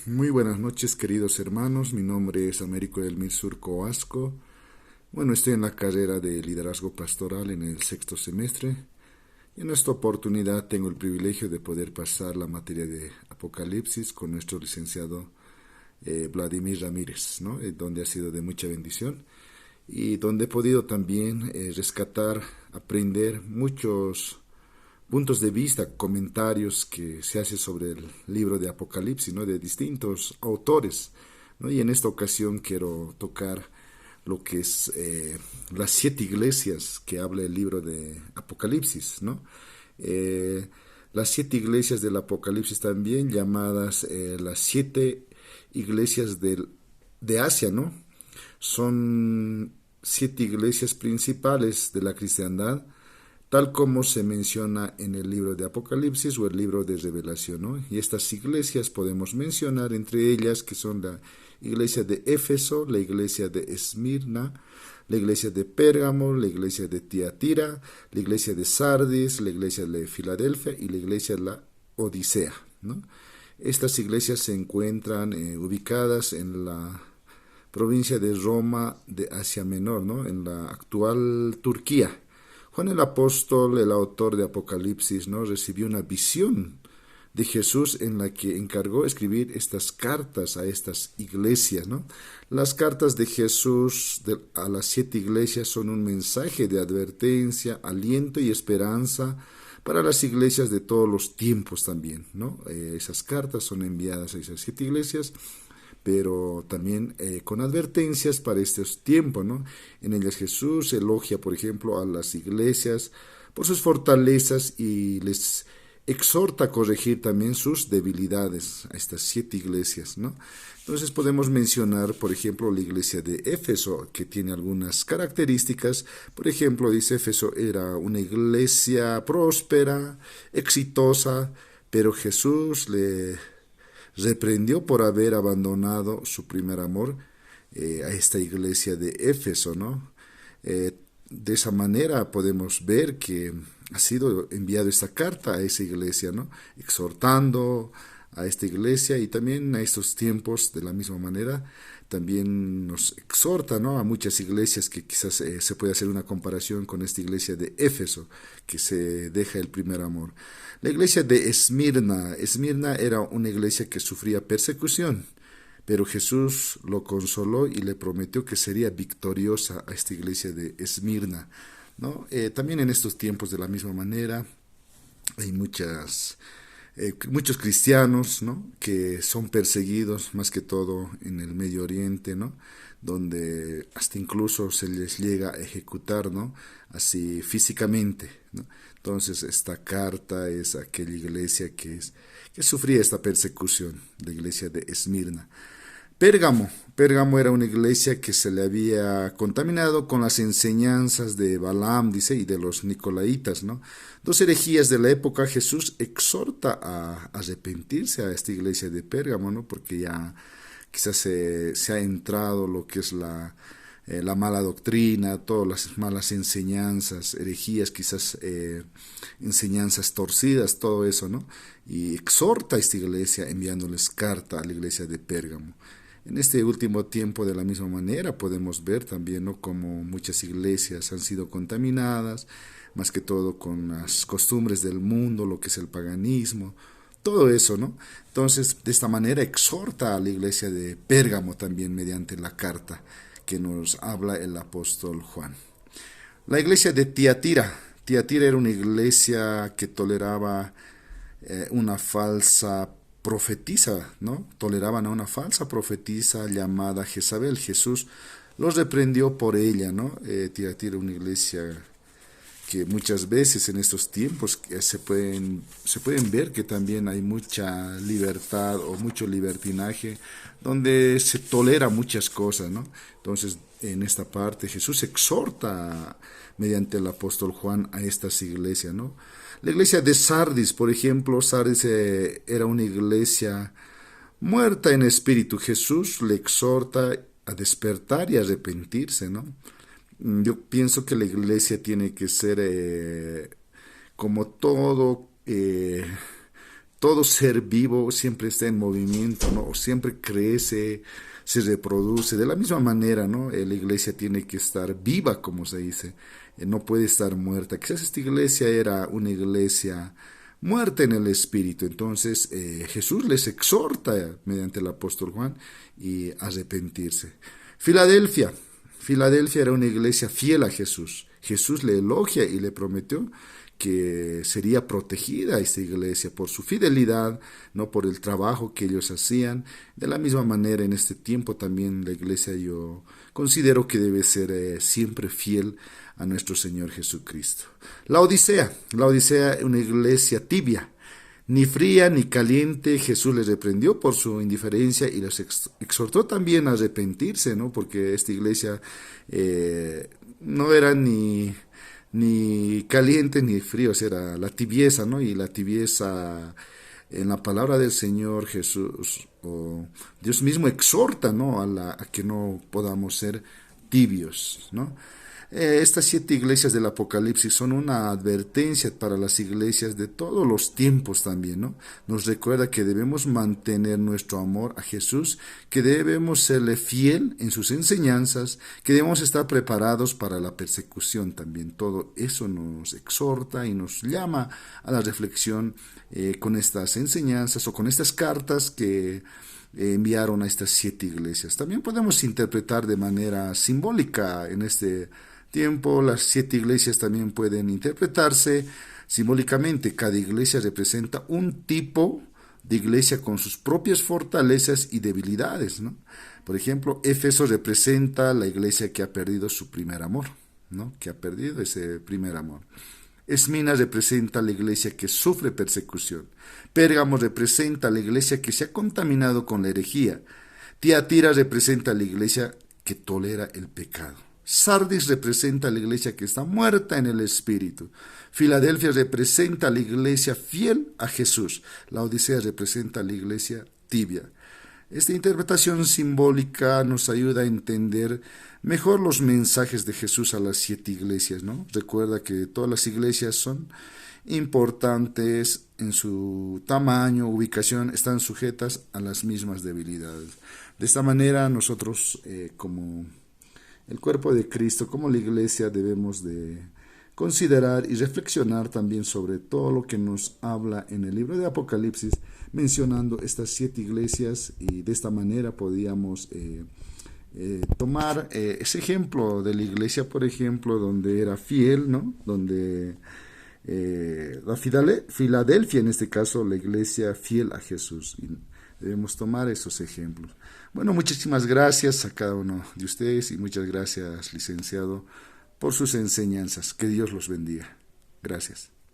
Muy buenas noches, queridos hermanos. Mi nombre es Américo del Sur Coasco. Bueno, estoy en la carrera de liderazgo pastoral en el sexto semestre y en esta oportunidad tengo el privilegio de poder pasar la materia de Apocalipsis con nuestro licenciado Vladimir Ramírez, ¿no? Donde ha sido de mucha bendición y donde he podido también rescatar, aprender muchos puntos de vista, comentarios que se hace sobre el libro de Apocalipsis, ¿no? De distintos autores, ¿no? Y en esta ocasión quiero tocar lo que es las 7 iglesias que habla el libro de Apocalipsis, ¿no? Eh, las 7 iglesias del Apocalipsis también llamadas las 7 iglesias de Asia, ¿no? Son 7 iglesias principales de la cristiandad, tal como se menciona en el libro de Apocalipsis o el libro de Revelación, ¿no? Y estas iglesias podemos mencionar entre ellas que son la iglesia de Éfeso, la iglesia de Esmirna, la iglesia de Pérgamo, la iglesia de Tiatira, la iglesia de Sardis, la iglesia de Filadelfia y la iglesia de la Odisea, ¿no? Estas iglesias se encuentran ubicadas en la provincia de Roma de Asia Menor, ¿no? En la actual Turquía. Juan el apóstol, el autor de Apocalipsis, ¿no? Recibió una visión de Jesús en la que encargó escribir estas cartas a estas iglesias, ¿no? Las cartas de Jesús a las 7 iglesias son un mensaje de advertencia, aliento y esperanza para las iglesias de todos los tiempos también, ¿no? Esas cartas son enviadas a esas 7 iglesias, pero también con advertencias para estos tiempos, ¿no? En ellas Jesús elogia, por ejemplo, a las iglesias por sus fortalezas y les exhorta a corregir también sus debilidades a estas 7 iglesias, ¿no? Entonces podemos mencionar, por ejemplo, la iglesia de Éfeso, que tiene algunas características. Por ejemplo, dice Éfeso era una iglesia próspera, exitosa, pero Jesús le reprendió por haber abandonado su primer amor a esta iglesia de Éfeso, ¿no? De esa manera podemos ver que ha sido enviado esta carta a esa iglesia, ¿no? Exhortando a esta iglesia y también a estos tiempos de la misma manera también nos exhorta, ¿no? A muchas iglesias que quizás se puede hacer una comparación con esta iglesia de Éfeso, que se deja el primer amor. La iglesia de Esmirna era una iglesia que sufría persecución, pero Jesús lo consoló y le prometió que sería victoriosa a esta iglesia de Esmirna, ¿no? También en estos tiempos de la misma manera hay muchos cristianos, ¿no? Que son perseguidos más que todo en el Medio Oriente, ¿no? Donde hasta incluso se les llega a ejecutar, ¿no? Así físicamente, ¿no? Entonces esta carta es a aquella iglesia que sufría esta persecución, la iglesia de Esmirna. Pérgamo era una iglesia que se le había contaminado con las enseñanzas de Balaam, dice, y de los Nicolaitas, ¿no? Dos herejías de la época. Jesús exhorta a arrepentirse a esta iglesia de Pérgamo, ¿no? Porque ya quizás se ha entrado lo que es la mala doctrina, todas las malas enseñanzas, herejías, quizás enseñanzas torcidas, todo eso, ¿no? Y exhorta a esta iglesia enviándoles carta a la iglesia de Pérgamo. En este último tiempo, de la misma manera, podemos ver también, ¿no? Como muchas iglesias han sido contaminadas, más que todo con las costumbres del mundo, lo que es el paganismo, todo eso, ¿no? Entonces, de esta manera exhorta a la iglesia de Pérgamo también mediante la carta que nos habla el apóstol Juan. La iglesia de Tiatira era una iglesia que toleraba una falsa profetisa, ¿no? Toleraban a una falsa profetisa llamada Jezabel. Jesús los reprendió por ella, ¿no? Tiatira, una iglesia que muchas veces en estos tiempos se pueden ver que también hay mucha libertad o mucho libertinaje, donde se tolera muchas cosas, ¿no? Entonces, en esta parte Jesús exhorta mediante el apóstol Juan a estas iglesias, ¿no? La iglesia de Sardis, por ejemplo, Sardis era una iglesia muerta en espíritu. Jesús le exhorta a despertar y arrepentirse, ¿no? Yo pienso que la iglesia tiene que ser como todo ser vivo siempre está en movimiento, ¿no? O siempre crece, se reproduce. De la misma manera, ¿no? La iglesia tiene que estar viva, como se dice. No puede estar muerta. Quizás esta iglesia era una iglesia muerta en el espíritu. Entonces Jesús les exhorta mediante el apóstol Juan y arrepentirse. Filadelfia. Filadelfia era una iglesia fiel a Jesús. Jesús le elogia y le prometió que sería protegida esta iglesia por su fidelidad, no por el trabajo que ellos hacían. De la misma manera, en este tiempo también la iglesia, yo considero que debe ser siempre fiel a nuestro Señor Jesucristo. La Odisea es una iglesia tibia, ni fría ni caliente. Jesús les reprendió por su indiferencia y les exhortó también a arrepentirse, ¿no? Porque esta iglesia no era ni caliente ni frío, era la tibieza, ¿no? Y la tibieza en la palabra del Señor Jesús, o Dios mismo exhorta, ¿no? a que no podamos ser tibios, ¿no? Estas 7 iglesias del Apocalipsis son una advertencia para las iglesias de todos los tiempos también, ¿no? Nos recuerda que debemos mantener nuestro amor a Jesús, que debemos serle fiel en sus enseñanzas, que debemos estar preparados para la persecución también. Todo eso nos exhorta y nos llama a la reflexión con estas enseñanzas o con estas cartas que enviaron a estas 7 iglesias. También podemos interpretar de manera simbólica en este tiempo. Las 7 iglesias también pueden interpretarse simbólicamente. Cada iglesia representa un tipo de iglesia con sus propias fortalezas y debilidades, ¿no? Por ejemplo, Éfeso representa la iglesia que ha perdido su primer amor, ¿no? Que ha perdido ese primer amor. Esmina representa la iglesia que sufre persecución. Pérgamo representa la iglesia que se ha contaminado con la herejía. Tiatira representa la iglesia que tolera el pecado. Sardis representa a la iglesia que está muerta en el espíritu. Filadelfia representa a la iglesia fiel a Jesús. La Odisea representa a la iglesia tibia. Esta interpretación simbólica nos ayuda a entender mejor los mensajes de Jesús a las 7 iglesias, ¿no? Recuerda que todas las iglesias son importantes en su tamaño, ubicación, están sujetas a las mismas debilidades. De esta manera nosotros como el cuerpo de Cristo, como la iglesia, debemos de considerar y reflexionar también sobre todo lo que nos habla en el libro de Apocalipsis, mencionando estas 7 iglesias, y de esta manera podíamos tomar ese ejemplo de la iglesia, por ejemplo, donde era fiel, ¿no? Donde la Filadelfia, en este caso, la iglesia fiel a Jesús. Y debemos tomar esos ejemplos. Bueno, muchísimas gracias a cada uno de ustedes y muchas gracias, licenciado, por sus enseñanzas. Que Dios los bendiga. Gracias.